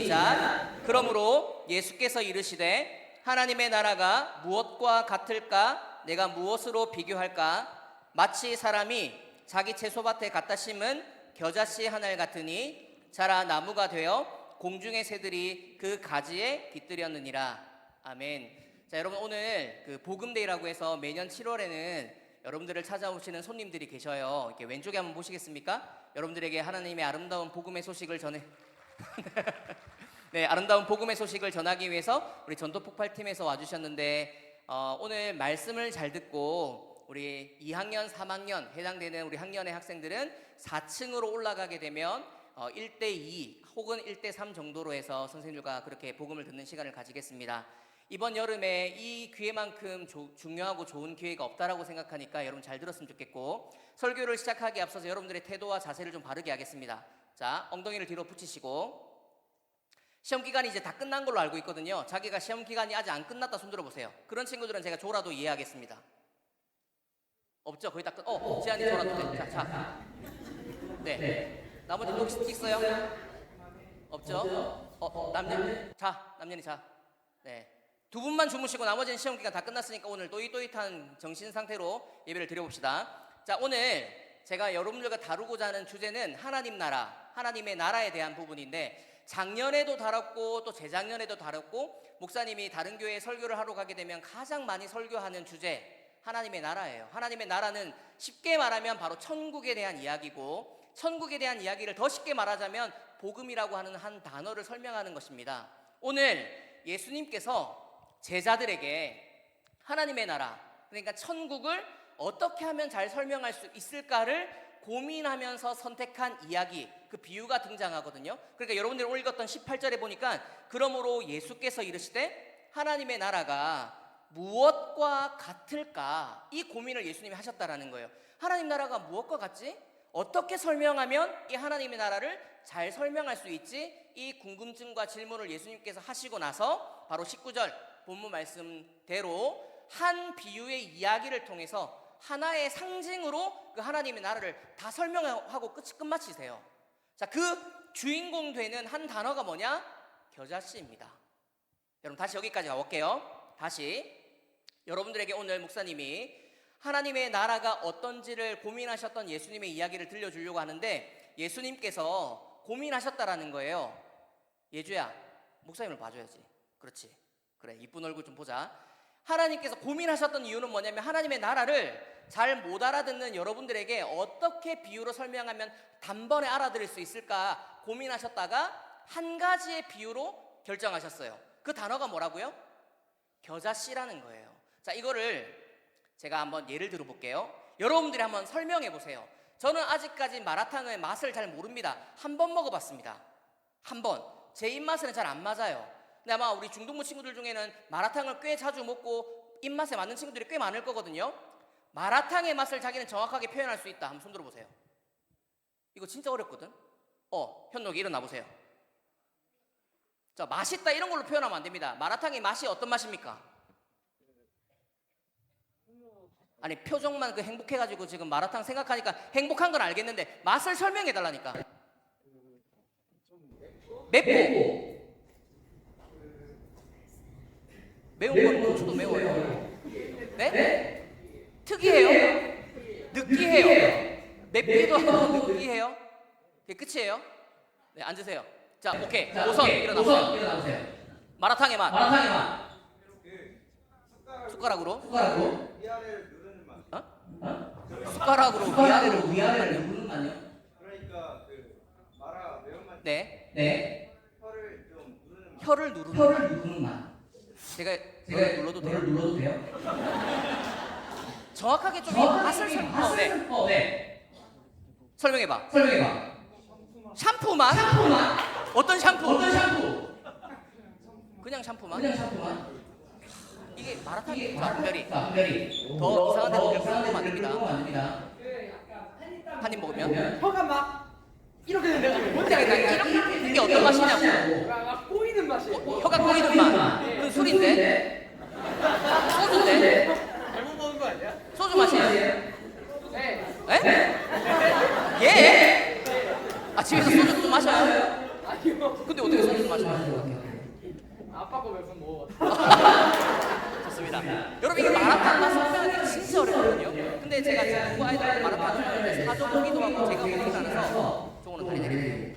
시작. 그러므로 예수께서 이르시되 하나님의 나라가 무엇과 같을까? 내가 무엇으로 비교할까? 마치 사람이 자기 채소밭에 갖다 심은 겨자씨 하늘 같으니 자라 나무가 되어 공중의 새들이 그 가지에 깃들였느니라. 아멘. 자, 여러분, 오늘 그 복음데이라고 해서 매년 7월에는 여러분들을 찾아오시는 손님들이 계셔요. 이렇게 왼쪽에 한번 보시겠습니까? 여러분들에게 하나님의 아름다운 복음의 소식을 전해 네, 아름다운 복음의 소식을 전하기 위해서 우리 전도폭발팀에서 와주셨는데 오늘 말씀을 잘 듣고 우리 2학년, 3학년 해당되는 우리 학년의 학생들은 4층으로 올라가게 되면 1대2 혹은 1대3 정도로 해서 선생님들과 그렇게 복음을 듣는 시간을 가지겠습니다. 이번 여름에 이 기회만큼 중요하고 좋은 기회가 없다라고 생각하니까 여러분 잘 들었으면 좋겠고, 설교를 시작하기에 앞서서 여러분들의 태도와 자세를 좀 바르게 하겠습니다. 자, 엉덩이를 뒤로 붙이시고, 시험 기간이 이제 다 끝난 걸로 알고 있거든요. 자기가 시험 기간이 아직 안 끝났다 손 들어보세요. 그런 친구들은 제가 조라도 이해하겠습니다. 없죠? 거의 다 끝. 지한이 조라도 돼. 자. 네. 나머지 혹시 있어요? 없죠? 남년. 자, 남년이 자. 네. 두 분만 주무시고 나머지는 시험 기간 다 끝났으니까 오늘 또릿또릿한 정신 상태로 예배를 드려봅시다. 자, 오늘 제가 여러분들과 다루고자 하는 주제는 하나님 나라, 하나님의 나라에 대한 부분인데, 작년에도 다뤘고 또 재작년에도 다뤘고 목사님이 다른 교회에 설교를 하러 가게 되면 가장 많이 설교하는 주제, 하나님의 나라예요. 하나님의 나라는 쉽게 말하면 바로 천국에 대한 이야기고, 천국에 대한 이야기를 더 쉽게 말하자면 복음이라고 하는 한 단어를 설명하는 것입니다. 오늘 예수님께서 제자들에게 하나님의 나라, 그러니까 천국을 어떻게 하면 잘 설명할 수 있을까를 고민하면서 선택한 이야기, 그 비유가 등장하거든요. 그러니까 여러분들이 오늘 읽었던 18절에 보니까 그러므로 예수께서 이르시되 하나님의 나라가 무엇과 같을까? 이 고민을 예수님이 하셨다라는 거예요. 하나님 나라가 무엇과 같지? 어떻게 설명하면 이 하나님의 나라를 잘 설명할 수 있지? 이 궁금증과 질문을 예수님께서 하시고 나서 바로 19절 본문 말씀대로 한 비유의 이야기를 통해서 하나의 상징으로 그 하나님의 나라를 다 설명하고 끝마치세요. 자, 그 주인공 되는 한 단어가 뭐냐? 겨자씨입니다. 여러분 다시 여기까지 가볼게요. 다시 여러분들에게 오늘 목사님이 하나님의 나라가 어떤지를 고민하셨던 예수님의 이야기를 들려주려고 하는데, 예수님께서 고민하셨다라는 거예요. 예주야, 목사님을 봐줘야지. 그렇지. 그래, 이쁜 얼굴 좀 보자. 하나님께서 고민하셨던 이유는 뭐냐면, 하나님의 나라를 잘 못 알아듣는 여러분들에게 어떻게 비유로 설명하면 단번에 알아들을 수 있을까 고민하셨다가 한 가지의 비유로 결정하셨어요. 그 단어가 뭐라고요? 겨자씨라는 거예요. 자, 이거를 제가 한번 예를 들어 볼게요. 여러분들이 한번 설명해 보세요. 저는 아직까지 마라탕의 맛을 잘 모릅니다. 한 번 먹어봤습니다. 한 번. 제 입맛에는 잘 안 맞아요. 근데 아마 우리 중동부 친구들 중에는 마라탕을 꽤 자주 먹고 입맛에 맞는 친구들이 꽤 많을 거거든요. 마라탕의 맛을 자기는 정확하게 표현할 수 있다. 한번 손 들어보세요. 이거 진짜 어렵거든. 현록이 일어나 보세요. 자, 맛있다 이런 걸로 표현하면 안 됩니다. 마라탕의 맛이 어떤 맛입니까? 아니, 표정만 그 행복해가지고 지금 마라탕 생각하니까 행복한 건 알겠는데 맛을 설명해 달라니까. 맵고 매운 건 고추도 매워요. 네? 특이해요? 느끼해요? 맵기도 하고 느끼해요? 그게 끝이에요? 네, 앉으세요. 자, 오케이. 우선 일어나보세요. 마라탕의 맛. 숟가락으로? 위아래를 누르는 맛. 숟가락으로 위아래를 누르는 맛이요? 그러니까 그 마라 매운맛. 네. 혀를 좀 누르는 맛. 혀를 누르는 맛. 제가 눌러도 돼요? 정확하게 좀 맛을 설명해봐. 샴푸 맛? 어떤 샴푸? 그냥 샴푸 맛? 이게 마라탕이 특별히 더 이상한 데로 들어가면 안 됩니다. 한 입 먹으면 혀가 막 이렇게 되는 뭔지 알겠다. 이게 어떤 맛이냐고. 막 꼬이는 맛이. 혀가 꼬이는 맛. 그건 술인데? 소주인데? 잘못 먹은 거 아니야? 소주 맛이에요? 네. 예? 아, 집에서 소주 또 마셔요? 아니요. 근데 어떻게 소주 말씀하시는 것 같아요. 아빠 거 몇 번 먹어. 좋습니다. 여러분 이게 마라탕 설명하기 진짜 어렵거든요. 근데 제가 지금 아이들한테 마라탕을 사줘보기도 하고 제가 먹지 않아서 저거는 다리 내리네요.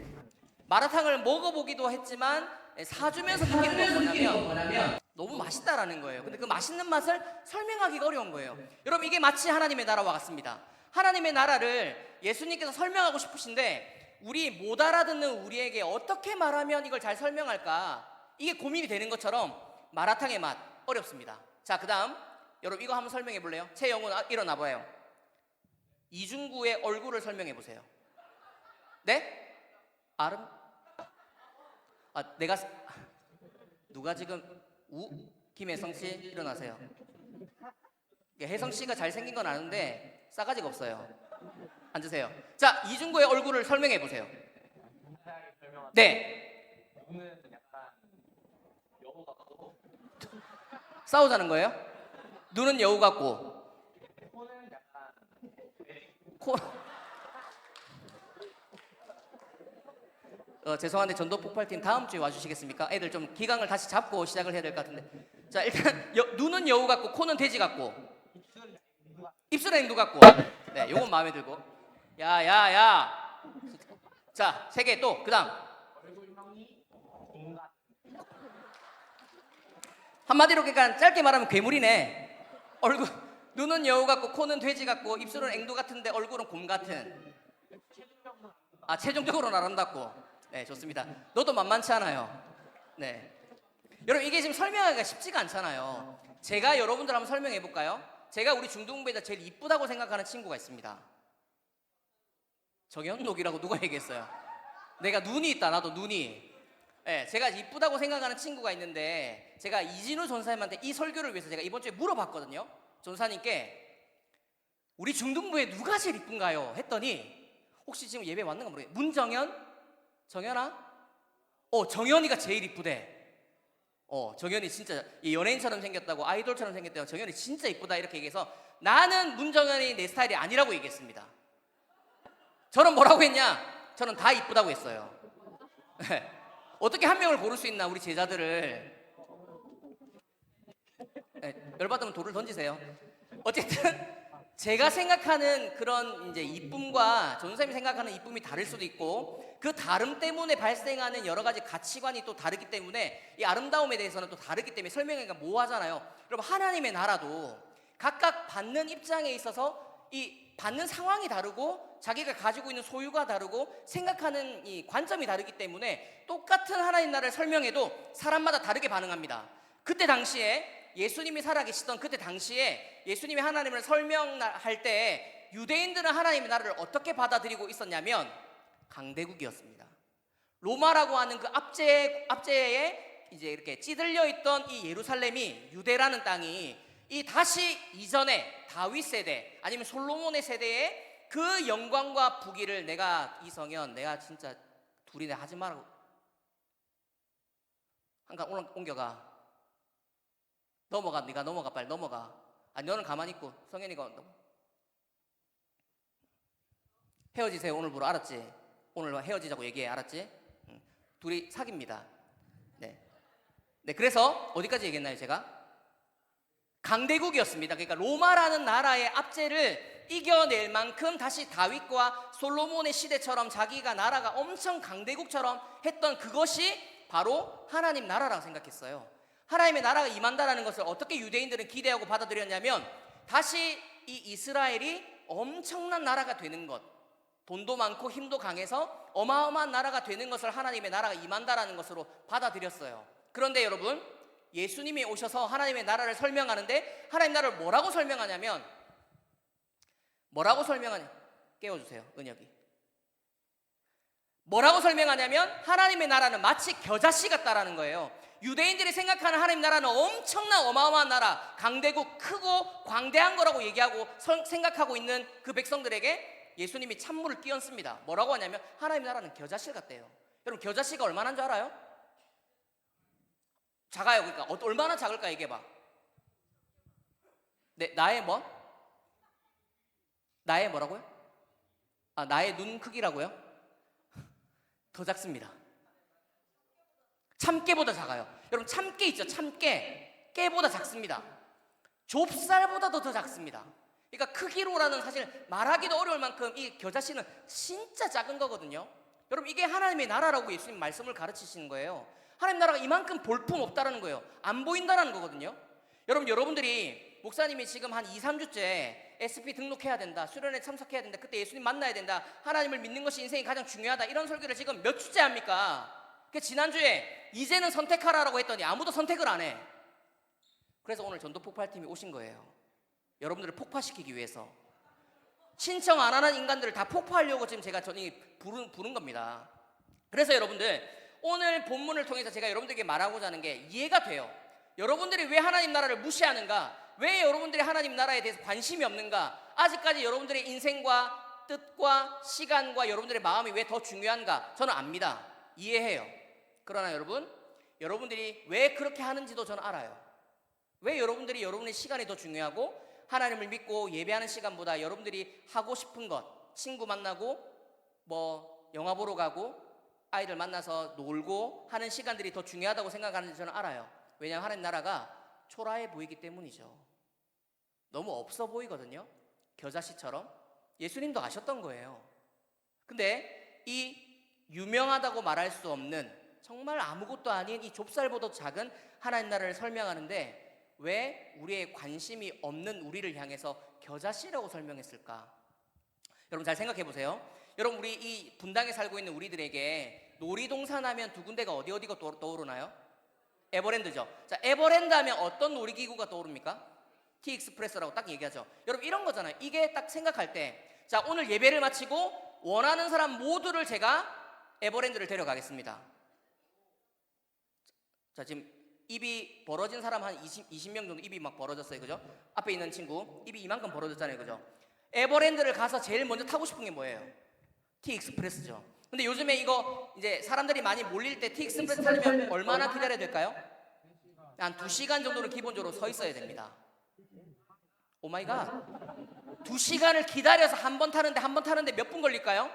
마라탕을 먹어보기도 했지만 사주면서 느끼는 건 뭐냐면 너무 맛있다라는 거예요. 근데 그 맛있는 맛을 설명하기가 어려운 거예요. 여러분 이게 마치 하나님의 나라와 같습니다. 하나님의 나라를 예수님께서 설명하고 싶으신데 우리 못 알아듣는 우리에게 어떻게 말하면 이걸 잘 설명할까 이게 고민이 되는 것처럼 마라탕의 맛 어렵습니다. 자, 그 다음 여러분 이거 한번 설명해 볼래요? 최영훈 일어나 봐요. 이중구의 얼굴을 설명해 보세요. 네? 내가 누가 지금 김혜성 씨 일어나세요. 혜성 씨가 잘생긴 건 아는데 싸가지가 없어요. 앉으세요. 자, 이중구의 얼굴을 설명해 보세요. 네. 눈은 약간 여우 같고 싸우자는 거예요? 눈은 여우 같고 코는 약간 코 죄송한데 전도 폭발팀 다음 주에 와주시겠습니까? 애들 좀 기강을 다시 잡고 시작을 해야 될 것 같은데. 자, 일단 눈은 여우 같고 코는 돼지 같고 입술은 앵두 같고. 네, 요건 마음에 들고. 야야야. 자, 3개 또 그다음. 얼굴형이 공간 한마디로 그러니까 짧게 말하면 괴물이네. 얼굴 눈은 여우 같고 코는 돼지 같고 입술은 앵두 같은데 얼굴은 곰 같은. 최종적으로는 아름답고. 네, 좋습니다. 너도 만만치 않아요. 네. 여러분 이게 지금 설명하기가 쉽지가 않잖아요. 제가 여러분들 한번 설명해 볼까요? 제가 우리 중등부에다 제일 이쁘다고 생각하는 친구가 있습니다. 정현록이라고 누가 얘기했어요? 내가 눈이 있다. 나도 눈이. 네, 제가 이쁘다고 생각하는 친구가 있는데 제가 이진우 전사님한테 이 설교를 위해서 제가 이번 주에 물어봤거든요. 전사님께 우리 중등부에 누가 제일 이쁜가요? 했더니 혹시 지금 예배 왔는가 모르겠어요. 문정현? 정현아? 정현이가 제일 이쁘대. 정현이 진짜 연예인처럼 생겼다고 아이돌처럼 생겼다고 정현이 진짜 이쁘다 이렇게 얘기해서 나는 문정현이 내 스타일이 아니라고 얘기했습니다. 저는 뭐라고 했냐? 저는 다 이쁘다고 했어요. 어떻게 한 명을 고를 수 있나 우리 제자들을. 열받으면 돌을 던지세요. 어쨌든 제가 생각하는 그런 이제 이쁨과 전선생님이 생각하는 이쁨이 다를 수도 있고 그 다름 때문에 발생하는 여러 가지 가치관이 또 다르기 때문에 이 아름다움에 대해서는 또 다르기 때문에 설명하기가 모호하잖아요. 여러분 하나님의 나라도 각각 받는 입장에 있어서 이 받는 상황이 다르고 자기가 가지고 있는 소유가 다르고 생각하는 이 관점이 다르기 때문에 똑같은 하나님 나라를 설명해도 사람마다 다르게 반응합니다. 그때 당시에 예수님이 살아계시던 그때 당시에 예수님이 하나님을 설명할 때 유대인들은 하나님의 나라를 어떻게 받아들이고 있었냐면 강대국이었습니다. 로마라고 하는 그 압제에 이제 이렇게 찌들려 있던 이 예루살렘이 유대라는 땅이 이 다시 이전에 다윗 세대 아니면 솔로몬의 세대에 그 영광과 부귀를 내가 이성현 내가 진짜 둘이 내 하지 말라고 한칸 옮겨가. 넘어가. 네가 넘어가. 빨리 넘어가. 너는 가만히 있고 성현이가 헤어지세요 오늘부로. 알았지? 오늘 헤어지자고 얘기해. 알았지? 둘이 사깁니다. 네. 그래서 어디까지 얘기했나요 제가? 강대국이었습니다. 그러니까 로마라는 나라의 압제를 이겨낼 만큼 다시 다윗과 솔로몬의 시대처럼 자기가 나라가 엄청 강대국처럼 했던 그것이 바로 하나님 나라라고 생각했어요. 하나님의 나라가 임한다라는 것을 어떻게 유대인들은 기대하고 받아들였냐면 다시 이 이스라엘이 엄청난 나라가 되는 것, 돈도 많고 힘도 강해서 어마어마한 나라가 되는 것을 하나님의 나라가 임한다라는 것으로 받아들였어요. 그런데 여러분 예수님이 오셔서 하나님의 나라를 설명하는데 하나님 나라를 뭐라고 설명하냐면 깨워주세요 은혁이. 뭐라고 설명하냐면 하나님의 나라는 마치 겨자씨 같다라는 거예요. 유대인들이 생각하는 하나님 나라는 엄청난 어마어마한 나라, 강대국, 크고 광대한 거라고 얘기하고 생각하고 있는 그 백성들에게 예수님이 찬물을 끼얹습니다. 뭐라고 하냐면 하나님 나라는 겨자씨 같대요. 여러분 겨자씨가 얼마나 줄 알아요? 작아요. 그러니까 얼마나 작을까 얘기해봐. 나의 뭐? 나의 뭐라고요? 나의 눈 크기라고요? 더 작습니다. 참깨보다 작아요. 여러분 참깨 있죠? 참깨. 깨보다 작습니다. 좁쌀보다도 더 작습니다. 그러니까 크기로라는 사실 말하기도 어려울 만큼 이 겨자씨는 진짜 작은 거거든요. 여러분 이게 하나님의 나라라고 예수님 말씀을 가르치시는 거예요. 하나님 나라가 이만큼 볼품 없다라는 거예요. 안 보인다라는 거거든요. 여러분들이 목사님이 지금 한 2, 3주째 SP 등록해야 된다, 수련회 참석해야 된다, 그때 예수님 만나야 된다, 하나님을 믿는 것이 인생이 가장 중요하다, 이런 설교를 지금 몇 주째 합니까? 그 지난주에 이제는 선택하라라고 했더니 아무도 선택을 안 해. 그래서 오늘 전도 폭발팀이 오신 거예요. 여러분들을 폭파시키기 위해서. 신청 안 하는 인간들을 다 폭파하려고 지금 제가 부른 겁니다. 그래서 여러분들 오늘 본문을 통해서 제가 여러분들에게 말하고자 하는 게 이해가 돼요. 여러분들이 왜 하나님 나라를 무시하는가? 왜 여러분들이 하나님 나라에 대해서 관심이 없는가? 아직까지 여러분들의 인생과 뜻과 시간과 여러분들의 마음이 왜 더 중요한가? 저는 압니다. 이해해요. 그러나 여러분들이 왜 그렇게 하는지도 저는 알아요. 왜 여러분들이 여러분의 시간이 더 중요하고 하나님을 믿고 예배하는 시간보다 여러분들이 하고 싶은 것, 친구 만나고 뭐 영화 보러 가고 아이들 만나서 놀고 하는 시간들이 더 중요하다고 생각하는지 저는 알아요. 왜냐하면 하나님 나라가 초라해 보이기 때문이죠. 너무 없어 보이거든요. 겨자씨처럼. 예수님도 아셨던 거예요. 근데 이 유명하다고 말할 수 없는 정말 아무것도 아닌 이 좁쌀보다 작은 하나님 나라를 설명하는데 왜 우리의 관심이 없는 우리를 향해서 겨자씨라고 설명했을까? 여러분 잘 생각해 보세요. 여러분 우리 이 분당에 살고 있는 우리들에게 놀이동산 하면 두 군데가 어디가 떠오르나요? 에버랜드죠. 자, 에버랜드 하면 어떤 놀이기구가 떠오릅니까? T-익스프레스라고 딱 얘기하죠. 여러분 이런 거잖아요. 이게 딱 생각할 때, 자 오늘 예배를 마치고 원하는 사람 모두를 제가 에버랜드를 데려가겠습니다. 자 지금 입이 벌어진 사람 한 20명 정도 입이 막 벌어졌어요. 그죠? 앞에 있는 친구 입이 이만큼 벌어졌잖아요. 그죠? 에버랜드를 가서 제일 먼저 타고 싶은 게 뭐예요? T-익스프레스죠. 근데 요즘에 이거 이제 사람들이 많이 몰릴 때 T-익스프레스 타려면 얼마나 기다려야 될까요? 한 2시간 정도는 기본적으로 서 있어야 됩니다. 오 마이 갓. 2시간을 기다려서 한 번 타는데 몇 분 걸릴까요?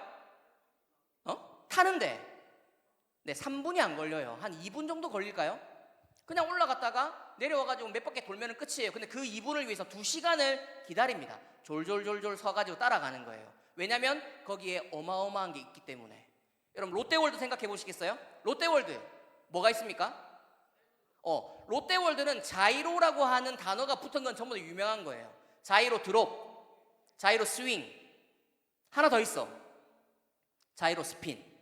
타는데 네, 3분이 안 걸려요. 한 2분 정도 걸릴까요? 그냥 올라갔다가 내려와가지고 몇 바퀴 돌면 끝이에요. 근데 그 2분을 위해서 2시간을 기다립니다. 졸졸졸졸 서가지고 따라가는 거예요. 왜냐면 거기에 어마어마한 게 있기 때문에. 여러분 롯데월드 생각해 보시겠어요? 롯데월드 뭐가 있습니까? 롯데월드는 자이로라고 하는 단어가 붙은 건 전부 다 유명한 거예요. 자이로 드롭, 자이로 스윙, 하나 더 있어. 자이로 스핀.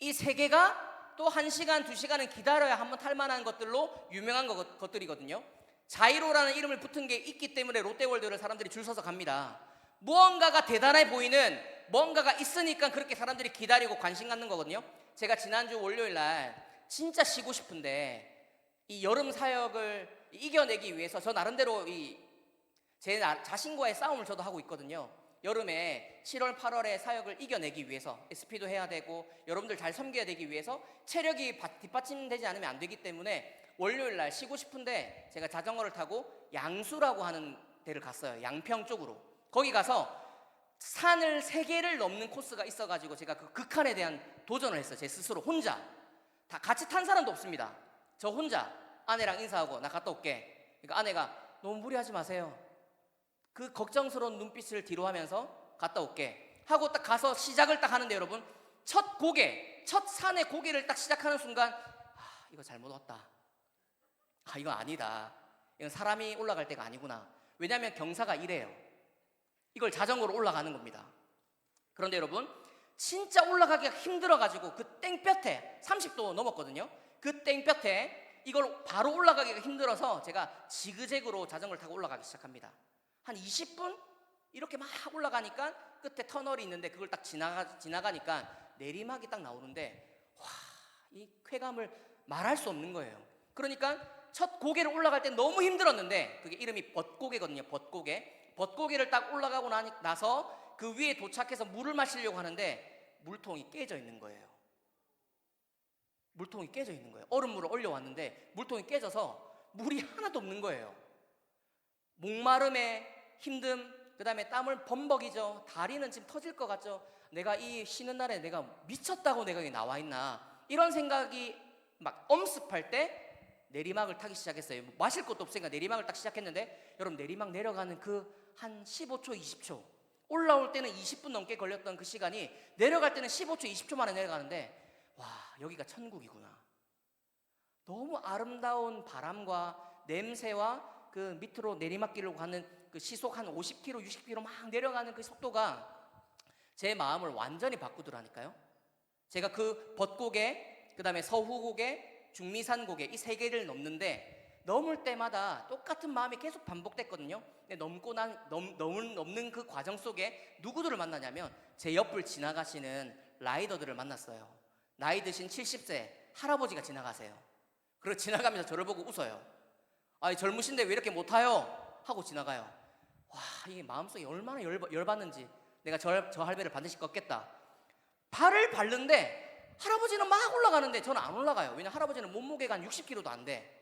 이 세 개가 또 1시간, 2시간은 기다려야 한번 탈만한 것들로 유명한 것들이거든요. 자이로라는 이름을 붙은 게 있기 때문에 롯데월드를 사람들이 줄 서서 갑니다. 무언가가 대단해 보이는 뭔가가 있으니까 그렇게 사람들이 기다리고 관심 갖는 거거든요. 제가 지난주 월요일 날 진짜 쉬고 싶은데 이 여름 사역을 이겨내기 위해서 저 나름대로 제 자신과의 싸움을 저도 하고 있거든요. 여름에 7월, 8월에 사역을 이겨내기 위해서 SP도 해야 되고 여러분들 잘 섬겨야 되기 위해서 체력이 뒷받침되지 않으면 안 되기 때문에 월요일 날 쉬고 싶은데 제가 자전거를 타고 양수라고 하는 데를 갔어요. 양평 쪽으로. 거기 가서 산을 3개를 넘는 코스가 있어가지고 제가 그 극한에 대한 도전을 했어요. 제 스스로 혼자. 다 같이 탄 사람도 없습니다. 저 혼자 아내랑 인사하고 나 갔다 올게. 그러니까 아내가 너무 무리하지 마세요. 그 걱정스러운 눈빛을 뒤로 하면서 갔다 올게 하고 딱 가서 시작을 딱 하는데 여러분 첫 산의 고개를 딱 시작하는 순간 이거 잘못 왔다. 이거 아니다. 이건 사람이 올라갈 때가 아니구나. 왜냐하면 경사가 이래요. 이걸 자전거로 올라가는 겁니다. 그런데 여러분 진짜 올라가기가 힘들어가지고 그 땡볕에 30도 넘었거든요. 그 땡볕에 이걸 바로 올라가기가 힘들어서 제가 지그재그로 자전거를 타고 올라가기 시작합니다. 한 20분 이렇게 막 올라가니까 끝에 터널이 있는데 그걸 딱 지나가니까 내리막이 딱 나오는데 이 쾌감을 말할 수 없는 거예요. 그러니까 첫 고개를 올라갈 때 너무 힘들었는데 그게 이름이 벚고개거든요. 벚고개를 딱 올라가고 나서 그 위에 도착해서 물을 마시려고 하는데 물통이 깨져 있는 거예요. 얼음물을 올려왔는데 물통이 깨져서 물이 하나도 없는 거예요. 목마름에 힘듦, 그 다음에 땀을 범벅이죠. 다리는 지금 터질 것 같죠. 내가 이 쉬는 날에 내가 미쳤다고 내가 여기 나와 있나 이런 생각이 막 엄습할 때 내리막을 타기 시작했어요. 뭐 마실 것도 없으니까 내리막을 딱 시작했는데 여러분 내리막 내려가는 그 한 15초 20초 올라올 때는 20분 넘게 걸렸던 그 시간이 내려갈 때는 15초 20초 만에 내려가는데 와 여기가 천국이구나. 너무 아름다운 바람과 냄새와 그 밑으로 내리막길로 가는 그 시속 한 50km 60km 막 내려가는 그 속도가 제 마음을 완전히 바꾸더라니까요. 제가 그 벚고개 그 다음에 서후고개 중미산 고개 이 세 개를 넘는데 넘을 때마다 똑같은 마음이 계속 반복됐거든요. 근데 넘는 그 과정 속에 누구들을 만나냐면 제 옆을 지나가시는 라이더들을 만났어요. 나이 드신 70세 할아버지가 지나가세요. 그리고 지나가면서 저를 보고 웃어요. 아, 젊으신데 왜 이렇게 못 타요? 하고 지나가요. 와, 이게 마음속에 얼마나 열받는지 내가 저 할배를 반드시 꺾겠다. 발을 밟는데 할아버지는 막 올라가는데 저는 안 올라가요. 왜냐면 할아버지는 몸무게가 한 60kg도 안 돼.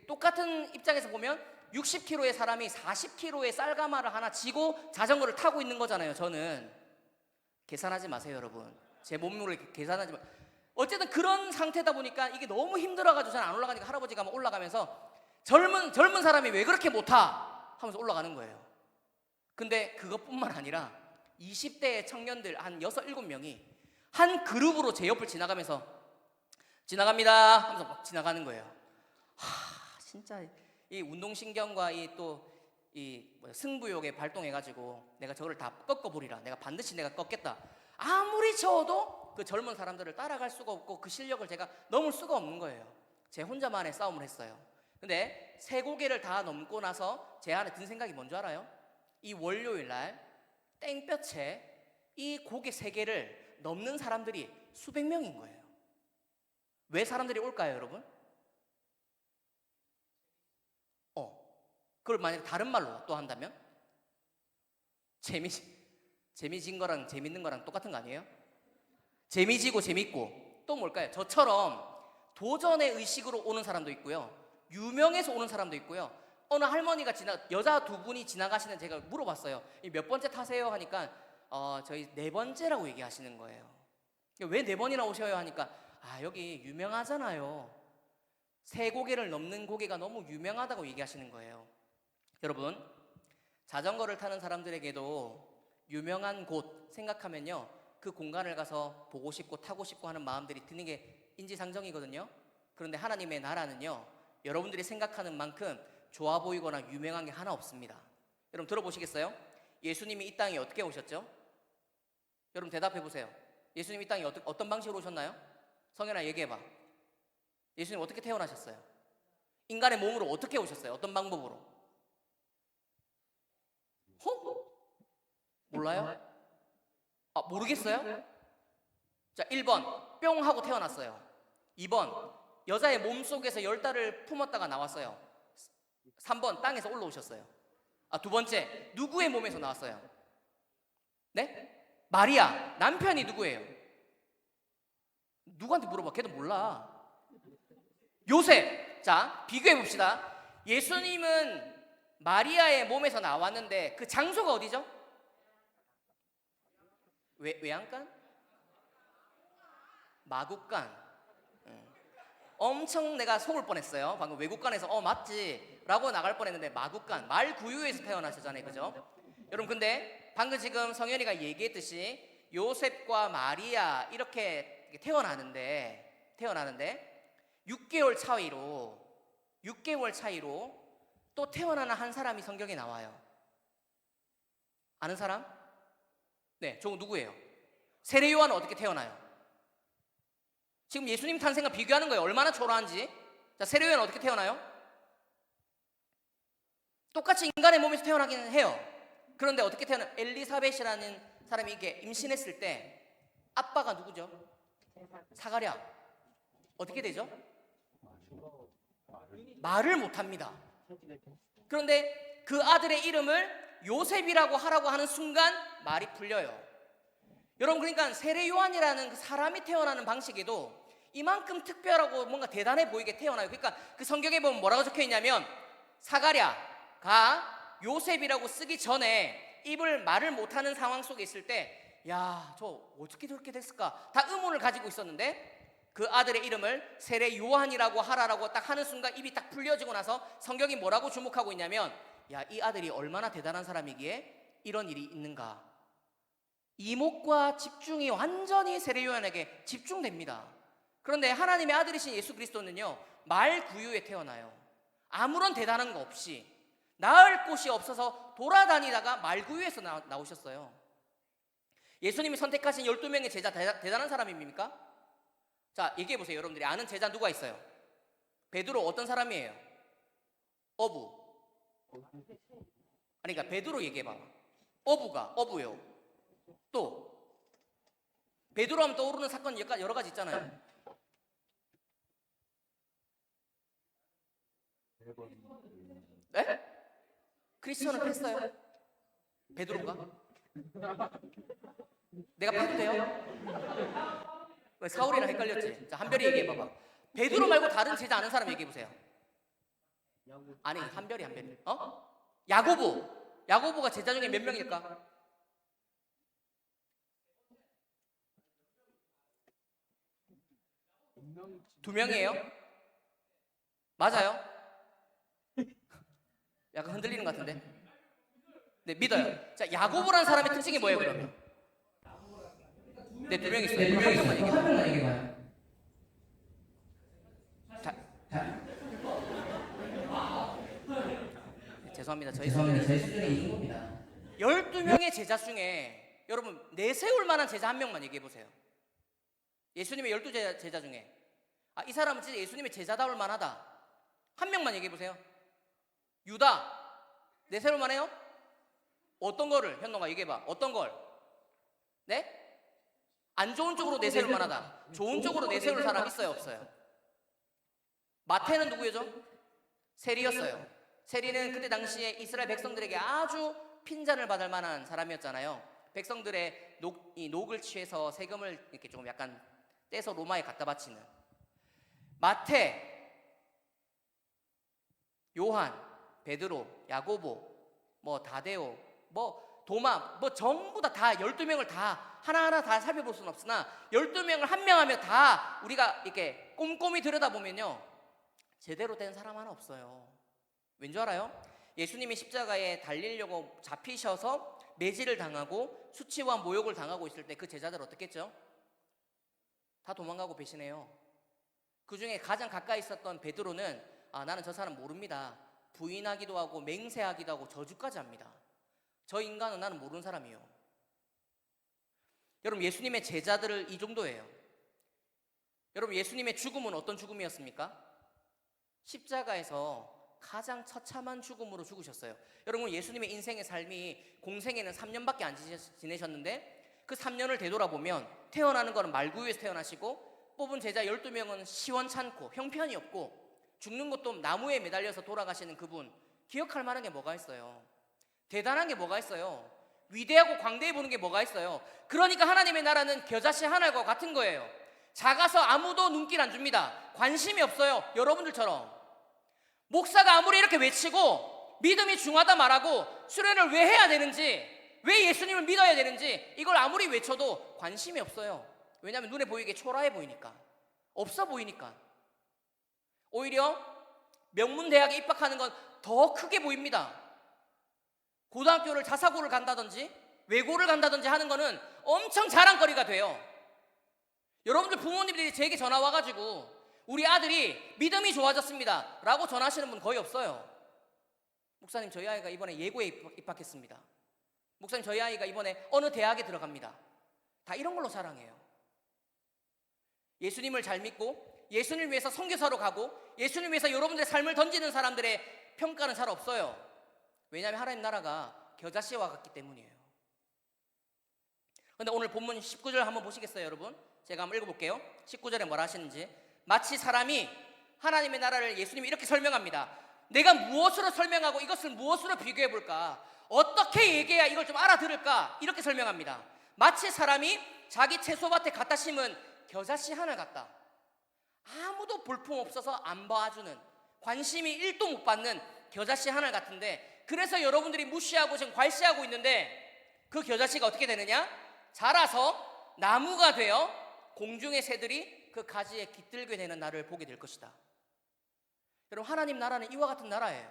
똑같은 입장에서 보면 60kg의 사람이 40kg의 쌀가마를 하나 지고 자전거를 타고 있는 거잖아요. 저는 계산하지 마세요, 여러분. 제 몸무게를 계산하지 마. 어쨌든 그런 상태다 보니까 이게 너무 힘들어가지고 저는 안 올라가니까 할아버지가 막 올라가면서 젊은 사람이 왜 그렇게 못 타? 하면서 올라가는 거예요. 근데 그것뿐만 아니라 20대의 청년들 한 6, 7명이 한 그룹으로 제 옆을 지나가면서 지나갑니다 하면서 막 지나가는 거예요. 진짜 이 운동신경과 이 승부욕에 발동해가지고 내가 저를 다 꺾어보리라. 내가 반드시 내가 꺾겠다. 아무리 저어도 그 젊은 사람들을 따라갈 수가 없고 그 실력을 제가 넘을 수가 없는 거예요. 제 혼자만의 싸움을 했어요. 근데 세 고개를 다 넘고 나서 제 안에 든 생각이 뭔지 알아요? 이 월요일 날 땡볕에 이 고개 세 개를 넘는 사람들이 수백 명인 거예요. 왜 사람들이 올까요, 여러분? 그걸 만약에 다른 말로 또 한다면 재미진 거랑 재밌는 거랑 똑같은 거 아니에요? 재미지고 재밌고 또 뭘까요? 저처럼 도전의 의식으로 오는 사람도 있고요, 유명해서 오는 사람도 있고요. 어느 할머니가 여자 두 분이 지나가시는 제가 물어봤어요. 몇 번째 타세요? 하니까 저희 4번째라고 얘기하시는 거예요. 왜 4번이나 오셔요? 하니까 여기 유명하잖아요. 세 고개를 넘는 고개가 너무 유명하다고 얘기하시는 거예요. 여러분, 자전거를 타는 사람들에게도 유명한 곳 생각하면요, 그 공간을 가서 보고 싶고 타고 싶고 하는 마음들이 드는 게 인지상정이거든요. 그런데 하나님의 나라는요, 여러분들이 생각하는 만큼 좋아 보이거나 유명한 게 하나 없습니다. 여러분 들어보시겠어요? 예수님이 이 땅에 어떻게 오셨죠? 여러분 대답해 보세요. 예수님이 이 땅에 어떤 방식으로 오셨나요? 성현아 얘기해봐. 예수님 어떻게 태어나셨어요? 인간의 몸으로 어떻게 오셨어요? 어떤 방법으로? 몰라요? 모르겠어요? 자, 1번 뿅 하고 태어났어요. 2번 여자의 몸속에서 10달을 품었다가 나왔어요. 3번 땅에서 올라오셨어요. 두 번째 누구의 몸에서 나왔어요? 네? 마리아. 남편이 누구예요? 누구한테 물어봐. 걔도 몰라. 요셉. 자, 비교해 봅시다. 예수님은 마리아의 몸에서 나왔는데 그 장소가 어디죠? 외양간? 마국간. 엄청 내가 속을 뻔했어요. 방금 외국간에서 맞지? 라고 나갈 뻔했는데 마국간, 말구유에서 태어나셨잖아요. 그죠? 여러분 근데 방금 지금 성현이가 얘기했듯이 요셉과 마리아 이렇게 태어나는데 6개월 차이로 또 태어나는 한 사람이 성경에 나와요. 아는 사람? 네, 저거 누구예요? 세례 요한은 어떻게 태어나요? 지금 예수님 탄생과 비교하는 거예요. 얼마나 초라한지. 자, 세례 요한은 어떻게 태어나요? 똑같이 인간의 몸에서 태어나기는 해요. 그런데 어떻게 태어나요? 엘리사벳이라는 사람이 이게 임신했을 때 아빠가 누구죠? 사가랴. 어떻게 되죠? 말을 못합니다. 그런데 그 아들의 이름을 요셉이라고 하라고 하는 순간 말이 풀려요. 여러분 그러니까 세례 요한이라는 그 사람이 태어나는 방식에도 이만큼 특별하고 뭔가 대단해 보이게 태어나요. 그러니까 그 성경에 보면 뭐라고 적혀 있냐면 사가랴가 요셉이라고 쓰기 전에 말을 못하는 상황 속에 있을 때 야, 저 어떻게 저렇게 됐을까? 다 의문을 가지고 있었는데 그 아들의 이름을 세례 요한이라고 하라라고 딱 하는 순간 입이 딱 풀려지고 나서 성경이 뭐라고 주목하고 있냐면, 야, 이 아들이 얼마나 대단한 사람이기에 이런 일이 있는가. 이목과 집중이 완전히 세례 요한에게 집중됩니다. 그런데 하나님의 아들이신 예수 그리스도는요, 말구유에 태어나요. 아무런 대단한 거 없이 나을 곳이 없어서 돌아다니다가 말구유에서 나오셨어요. 예수님이 선택하신 12명의 제자 대단한 사람입니까? 자, 얘기해 보세요. 여러분들이 아는 제자 누가 있어요? 베드로 어떤 사람이에요? 어부. 아니, 그러니까 베드로 얘기해 봐. 어부요. 또 베드로 하면 떠오르는 사건 여러 가지 있잖아요. 네? 크리스천은 했어요? 베드로인가? 내가 봐도 돼요? 왜 사울이랑 헷갈렸지? 자, 한별이 얘기해 봐봐. 베드로 말고 다른 제자 아는 사람 얘기해 보세요. 아니, 한별이. 야고보가 제자 중에 몇 명일까? 두 명이에요? 맞아요? 약간 흔들리는 것 같은데. 네, 믿어요. 자, 야고보라는 사람의 특징이 뭐예요, 그러면? 네, 두 명 있어요. 한 명만 얘기해봐요. 죄송합니다. 저희 수준이 이 정도입니다. 12명의 제자 중에 여러분 내세울 만한 제자 한 명만 얘기해 보세요. 예수님의 12제자 중에 이 사람은 진짜 예수님의 제자다울 만하다. 한 명만 얘기해 보세요. 유다. 내세울 만해요? 어떤 거를? 현동아 얘기해 봐. 어떤 걸? 네? 안 좋은 쪽으로 내세울 만하다. 좋은 쪽으로 내세울 사람 있어요, 없어요? 마태는 누구였죠? 세리였어요. 세리는 그때 당시에 이스라엘 백성들에게 아주 핀잔을 받을 만한 사람이었잖아요. 백성들의 녹을 취해서 세금을 이렇게 조금 약간 떼서 로마에 갖다 바치는. 마태, 요한, 베드로, 야고보, 다데오, 도마, 전부 다 12명을 다 하나하나 다 살펴볼 수는 없으나 12명을 한 명 하면 다 우리가 이렇게 꼼꼼히 들여다보면요, 제대로 된 사람 하나 없어요. 왠줄 알아요? 예수님이 십자가에 달리려고 잡히셔서 매질을 당하고 수치와 모욕을 당하고 있을 때 그 제자들 어떻게 했죠? 다 도망가고 배신해요. 그 중에 가장 가까이 있었던 베드로는 나는 저 사람 모릅니다. 부인하기도 하고 맹세하기도 하고 저주까지 합니다. 저 인간은 나는 모르는 사람이에요. 여러분, 예수님의 제자들을 이 정도예요. 여러분, 예수님의 죽음은 어떤 죽음이었습니까? 십자가에서 가장 처참한 죽음으로 죽으셨어요. 여러분, 예수님의 인생의 삶이 공생에는 3년밖에 안 지내셨는데 그 3년을 되돌아보면 태어나는 거는 말구유에서 태어나시고 뽑은 제자 12명은 시원찮고 형편이 없고 죽는 것도 나무에 매달려서 돌아가시는 그분, 기억할 만한 게 뭐가 있어요? 대단한 게 뭐가 있어요? 위대하고 광대해 보는 게 뭐가 있어요? 그러니까 하나님의 나라는 겨자씨 하나과 같은 거예요. 작아서 아무도 눈길 안 줍니다. 관심이 없어요. 여러분들처럼 목사가 아무리 이렇게 외치고 믿음이 중하다 말하고 수련을 왜 해야 되는지, 왜 예수님을 믿어야 되는지 이걸 아무리 외쳐도 관심이 없어요. 왜냐하면 눈에 보이게 초라해 보이니까, 없어 보이니까. 오히려 명문대학에 입학하는 건 더 크게 보입니다. 고등학교를 자사고를 간다든지 외고를 간다든지 하는 거는 엄청 자랑거리가 돼요. 여러분들 부모님들이 제게 전화 와가지고 우리 아들이 믿음이 좋아졌습니다 라고 전화하시는 분 거의 없어요. 목사님, 저희 아이가 이번에 예고에 입학했습니다. 목사님, 저희 아이가 이번에 어느 대학에 들어갑니다. 다 이런 걸로 자랑해요. 예수님을 잘 믿고 예수님을 위해서 선교사로 가고 예수님을 위해서 여러분들의 삶을 던지는 사람들의 평가는 잘 없어요. 왜냐하면 하나님 나라가 겨자씨와 같기 때문이에요. 그런데 오늘 본문 19절 한번 보시겠어요, 여러분? 제가 한번 읽어볼게요. 19절에 뭐라 하시는지. 마치 사람이 하나님의 나라를 예수님이 이렇게 설명합니다. 내가 무엇으로 설명하고 이것을 무엇으로 비교해볼까? 어떻게 얘기해야 이걸 좀 알아들을까? 이렇게 설명합니다. 마치 사람이 자기 채소밭에 갖다 심은 겨자씨 하나 같다. 아무도 볼품없어서 안 봐주는, 관심이 1도 못 받는 겨자씨 하나 같은데, 그래서 여러분들이 무시하고 지금 괄시하고 있는데 그 겨자씨가 어떻게 되느냐? 자라서 나무가 되어 공중의 새들이 그 가지에 깃들게 되는 나를 보게 될 것이다. 여러분, 하나님 나라는 이와 같은 나라예요.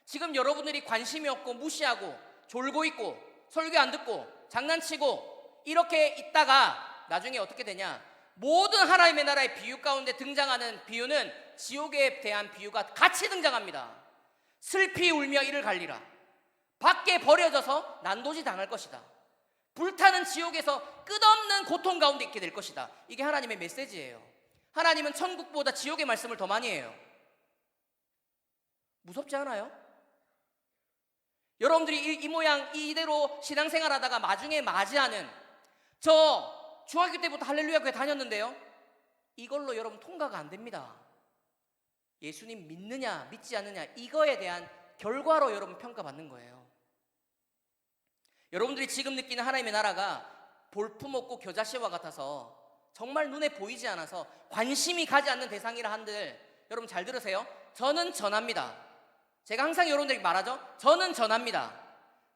지금 여러분들이 관심이 없고 무시하고 졸고 있고 설교 안 듣고 장난치고 이렇게 있다가 나중에 어떻게 되냐? 모든 하나님의 나라의 비유 가운데 등장하는 비유는 지옥에 대한 비유가 같이 등장합니다. 슬피 울며 이를 갈리라. 밖에 버려져서 난도지 당할 것이다. 불타는 지옥에서 끝없는 고통 가운데 있게 될 것이다. 이게 하나님의 메시지예요. 하나님은 천국보다 지옥의 말씀을 더 많이 해요. 무섭지 않아요? 여러분들이 이 모양 이대로 신앙생활 하다가 나중에 맞이하는, 저 중학교 때부터 할렐루야 교회 다녔는데요, 이걸로 여러분 통과가 안 됩니다. 예수님 믿느냐 믿지 않느냐, 이거에 대한 결과로 여러분 평가받는 거예요. 여러분들이 지금 느끼는 하나님의 나라가 볼품없고 겨자씨와 같아서 정말 눈에 보이지 않아서 관심이 가지 않는 대상이라 한들, 여러분 잘 들으세요. 저는 전합니다. 제가 항상 여러분들에게 말하죠. 저는 전합니다.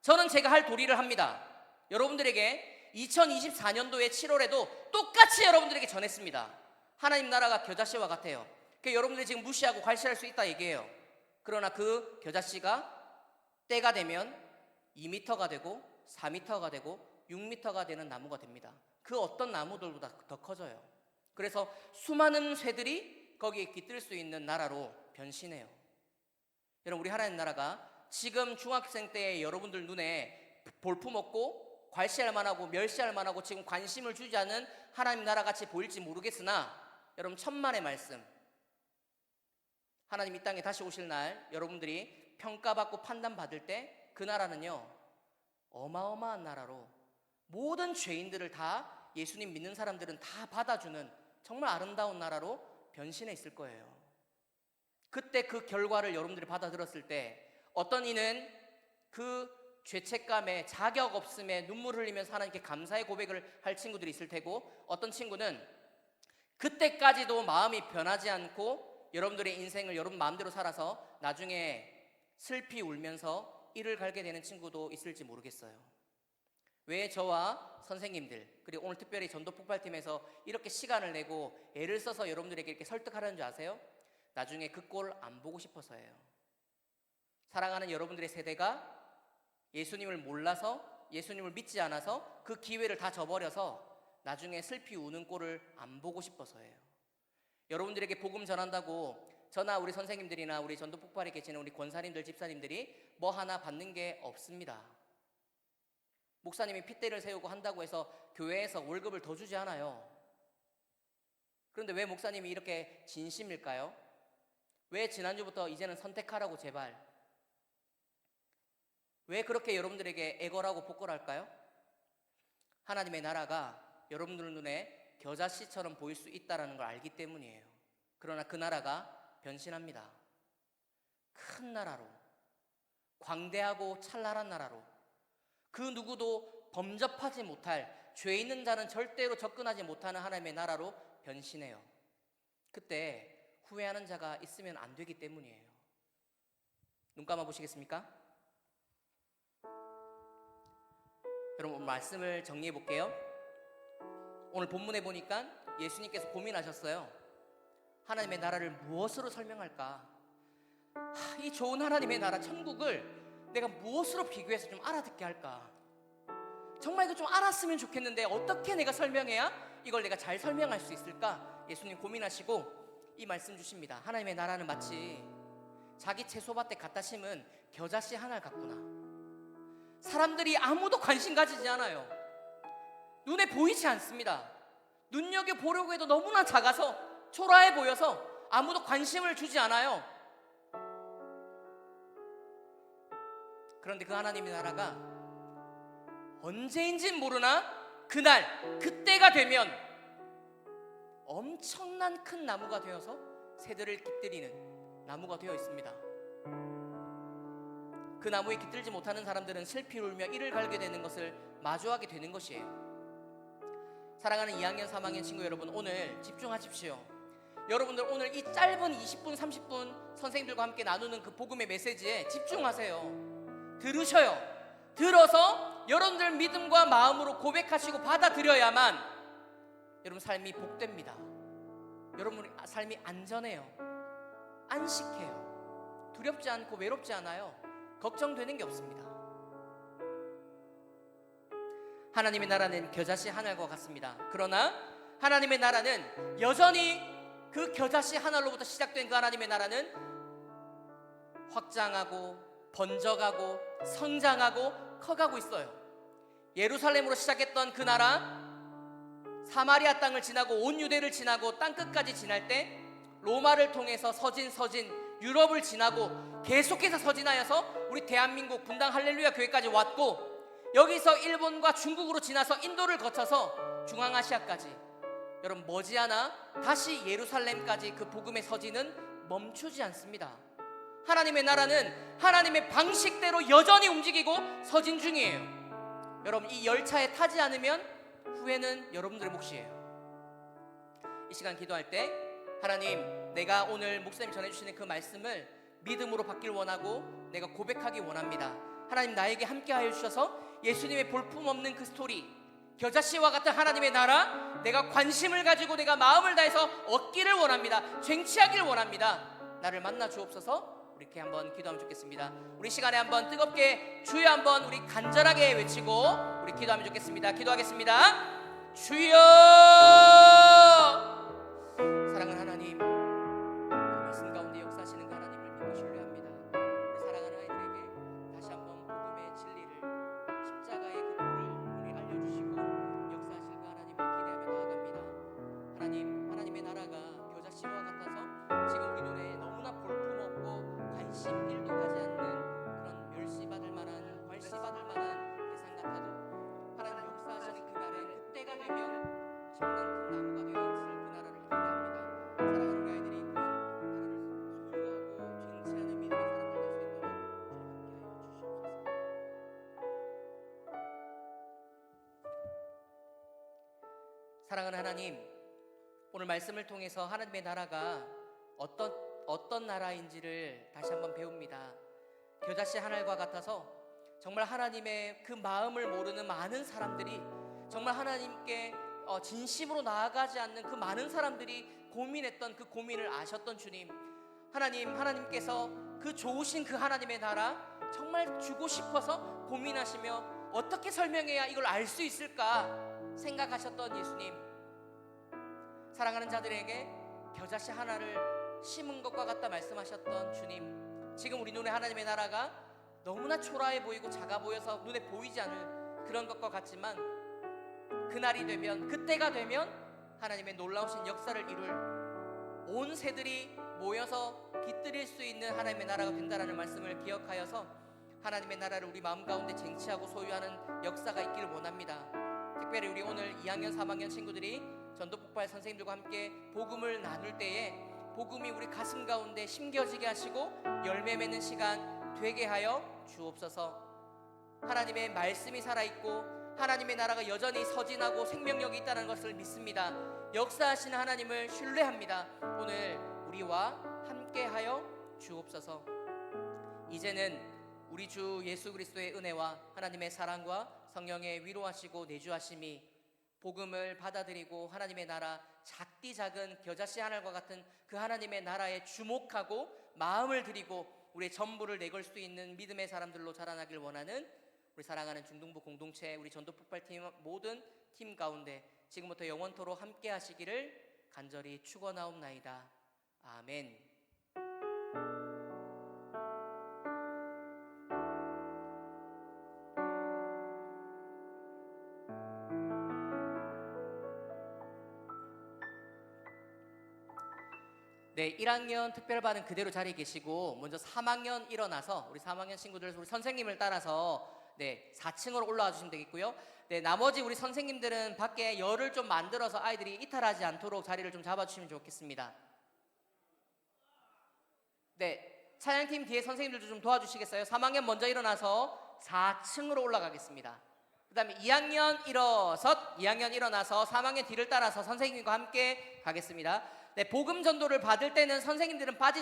저는 제가 할 도리를 합니다. 여러분들에게 2024년도의 7월에도 똑같이 여러분들에게 전했습니다. 하나님 나라가 겨자씨와 같아요. 그러니까 여러분들이 지금 무시하고 괄시할 수 있다 얘기해요. 그러나 그 겨자씨가 때가 되면 2m가 되고 4m가 되고 6m가 되는 나무가 됩니다. 그 어떤 나무들보다 더 커져요. 그래서 수많은 새들이 거기에 깃들 수 있는 나라로 변신해요. 여러분, 우리 하나님 나라가 지금 중학생 때의 여러분들 눈에 볼품없고 괄시할 만하고 멸시할 만하고 지금 관심을 주지 않은 하나님 나라 같이 보일지 모르겠으나, 여러분 천만의 말씀, 하나님 이 땅에 다시 오실 날 여러분들이 평가받고 판단받을 때 그 나라는요 어마어마한 나라로, 모든 죄인들을 다, 예수님 믿는 사람들은 다 받아주는 정말 아름다운 나라로 변신해 있을 거예요. 그때 그 결과를 여러분들이 받아들었을 때, 어떤 이는 그 죄책감에 자격 없음에 눈물 흘리면서 하나님께 감사의 고백을 할 친구들이 있을 테고, 어떤 친구는 그때까지도 마음이 변하지 않고 여러분들의 인생을 여러분 마음대로 살아서 나중에 슬피 울면서 이를 갈게 되는 친구도 있을지 모르겠어요. 왜 저와 선생님들, 그리고 오늘 특별히 전도 폭발팀에서 이렇게 시간을 내고 애를 써서 여러분들에게 이렇게 설득하려는 줄 아세요? 나중에 그 꼴 안 보고 싶어서예요. 사랑하는 여러분들의 세대가 예수님을 몰라서, 예수님을 믿지 않아서 그 기회를 다 저버려서 나중에 슬피 우는 꼴을 안 보고 싶어서예요. 여러분들에게 복음 전한다고 저나 우리 선생님들이나 우리 전도 폭발에 계시는 우리 권사님들, 집사님들이 뭐 하나 받는 게 없습니다. 목사님이 핏대를 세우고 한다고 해서 교회에서 월급을 더 주지 않아요. 그런데 왜 목사님이 이렇게 진심일까요? 왜 지난주부터 이제는 선택하라고 제발, 왜 그렇게 여러분들에게 애걸하고 복걸할까요? 하나님의 나라가 여러분들 눈에 겨자씨처럼 보일 수 있다는 걸 알기 때문이에요. 그러나 그 나라가 변신합니다. 큰 나라로, 광대하고 찬란한 나라로, 그 누구도 범접하지 못할, 죄 있는 자는 절대로 접근하지 못하는 하나님의 나라로 변신해요. 그때 후회하는 자가 있으면 안 되기 때문이에요. 눈 감아 보시겠습니까? 여러분, 오늘 말씀을 정리해 볼게요. 오늘 본문에 보니까 예수님께서 고민하셨어요. 하나님의 나라를 무엇으로 설명할까? 이 좋은 하나님의 나라 천국을 내가 무엇으로 비교해서 좀 알아듣게 할까? 정말 이거 좀 알았으면 좋겠는데 어떻게 내가 설명해야 이걸 내가 잘 설명할 수 있을까? 예수님 고민하시고 이 말씀 주십니다. 하나님의 나라는 마치 자기 채소밭에 갖다 심은 겨자씨 하나 같구나. 사람들이 아무도 관심 가지지 않아요. 눈에 보이지 않습니다. 눈여겨보려고 해도 너무나 작아서 초라해 보여서 아무도 관심을 주지 않아요. 그런데 그 하나님의 나라가 언제인지는 모르나 그날, 그때가 되면 엄청난 큰 나무가 되어서 새들을 깃들이는 나무가 되어 있습니다. 그 나무에 깃들지 못하는 사람들은 슬피 울며 이를 갈게 되는 것을 마주하게 되는 것이에요. 사랑하는 2학년, 3학년 친구 여러분, 오늘 집중하십시오. 여러분들 오늘 이 짧은 20분, 30분 선생님들과 함께 나누는 그 복음의 메시지에 집중하세요. 들으셔요. 들어서 여러분들 믿음과 마음으로 고백하시고 받아들여야만 여러분 삶이 복됩니다. 여러분 삶이 안전해요. 안식해요. 두렵지 않고 외롭지 않아요. 걱정되는 게 없습니다. 하나님의 나라는 겨자씨 한 알과 같습니다. 그러나 하나님의 나라는 여전히 그 겨자씨 한 알로부터 시작된 그 하나님의 나라는 확장하고 번져가고 성장하고 커가고 있어요. 예루살렘으로 시작했던 그 나라, 사마리아 땅을 지나고 온 유대를 지나고 땅끝까지 지날 때 로마를 통해서 서진 유럽을 지나고 계속해서 서진하여서 우리 대한민국 분당 할렐루야 교회까지 왔고, 여기서 일본과 중국으로 지나서 인도를 거쳐서 중앙아시아까지, 여러분 머지않아 다시 예루살렘까지 그 복음의 서진은 멈추지 않습니다. 하나님의 나라는 하나님의 방식대로 여전히 움직이고 서진 중이에요. 여러분 이 열차에 타지 않으면 후회는 여러분들의 몫이에요. 이 시간 기도할 때 하나님, 내가 오늘 목사님 전해주시는 그 말씀을 믿음으로 받길 원하고 내가 고백하기 원합니다. 하나님 나에게 함께하여 주셔서 예수님의 볼품없는 그 스토리, 겨자씨와 같은 하나님의 나라, 내가 관심을 가지고 내가 마음을 다해서 얻기를 원합니다. 쟁취하기를 원합니다. 나를 만나 주옵소서. 우리 이렇게 한번 기도하면 좋겠습니다. 우리 시간에 한번 뜨겁게 주여 한번 우리 간절하게 외치고 우리 기도하면 좋겠습니다. 기도하겠습니다. 주여! 사랑하는 하나님, 말씀 가운데 역사하시는 그 하나님을 믿고 신뢰합니다. 우리 사랑하는 아이들에게 다시 한번 복음의 진리를, 십자가의 그 도를 우리 알려주시고 역사하실 그 하나님을 기대하며 나아갑니다. 하나님, 하나님의 나라가 겨자씨와 같아서 지금 우리 눈에 너무나 볼품없고 관심 1도 가지 않는 그런 멸시받을 만한, 괄시받을 만한 대상 같아도 하나님 역사하시는 그날에 그때가 되면 정말 큰 나무가 되어 있을 그 나라를 기대합니다. 사랑하는 우리 아이들이 그런 나라를 소유하고 쟁취하는 믿음의 사람들 될 수 있도록 함께하여 주시옵소서. 사랑하는 하나님, 오늘 말씀을 통해서 하나님의 나라가 어떤 나라인지를 다시 한번 배웁니다. 겨자씨 한 알과 같아서 정말 하나님의 그 마음을 모르는 많은 사람들이, 정말 하나님께 진심으로 나아가지 않는 그 많은 사람들이 고민했던 그 고민을 아셨던 주님, 하나님께서 그 좋으신 그 하나님의 나라 정말 주고 싶어서 고민하시며 어떻게 설명해야 이걸 알 수 있을까 생각하셨던 예수님, 사랑하는 자들에게 겨자씨 하나를 심은 것과 같다 말씀하셨던 주님, 지금 우리 눈에 하나님의 나라가 너무나 초라해 보이고 작아 보여서 눈에 보이지 않을 그런 것과 같지만, 그날이 되면, 그때가 되면 하나님의 놀라우신 역사를 이룰 온 새들이 모여서 깃들일 수 있는 하나님의 나라가 된다라는 말씀을 기억하여서 하나님의 나라를 우리 마음 가운데 쟁취하고 소유하는 역사가 있기를 원합니다. 특별히 우리 오늘 2학년 3학년 친구들이 전도폭발 선생님들과 함께 복음을 나눌 때에 복음이 우리 가슴 가운데 심겨지게 하시고 열매 맺는 시간 되게 하여 주옵소서. 하나님의 말씀이 살아있고 하나님의 나라가 여전히 서진하고 생명력이 있다는 것을 믿습니다. 역사하시는 하나님을 신뢰합니다. 오늘 우리와 함께하여 주옵소서. 이제는 우리 주 예수 그리스도의 은혜와 하나님의 사랑과 성령의 위로하시고 내주하심이, 복음을 받아들이고 하나님의 나라, 작디 작은 겨자씨 하늘과 같은 그 하나님의 나라에 주목하고 마음을 드리고 우리의 전부를 내걸 수 있는 믿음의 사람들로 자라나길 원하는 우리 사랑하는 중동부 공동체, 우리 전도폭발팀 모든 팀 가운데 지금부터 영원토록 함께 하시기를 간절히 축원하옵나이다. 아멘. 네, 1학년 특별반은 그대로 자리에 계시고 먼저 3학년 일어나서 우리 3학년 친구들 우리 선생님을 따라서 4층으로 올라와 주시면 되겠고요. 네, 나머지 우리 선생님들은 밖에 열을 좀 만들어서 아이들이 이탈하지 않도록 자리를 좀 잡아주시면 좋겠습니다. 네, 찬양팀 뒤에 선생님들도 좀 도와주시겠어요? 3학년 먼저 일어나서 4층으로 올라가겠습니다. 그 다음에 2학년 일어나서 3학년 뒤를 따라서 선생님과 함께 가겠습니다. 네, 복음 전도를 받을 때는 선생님들은 빠지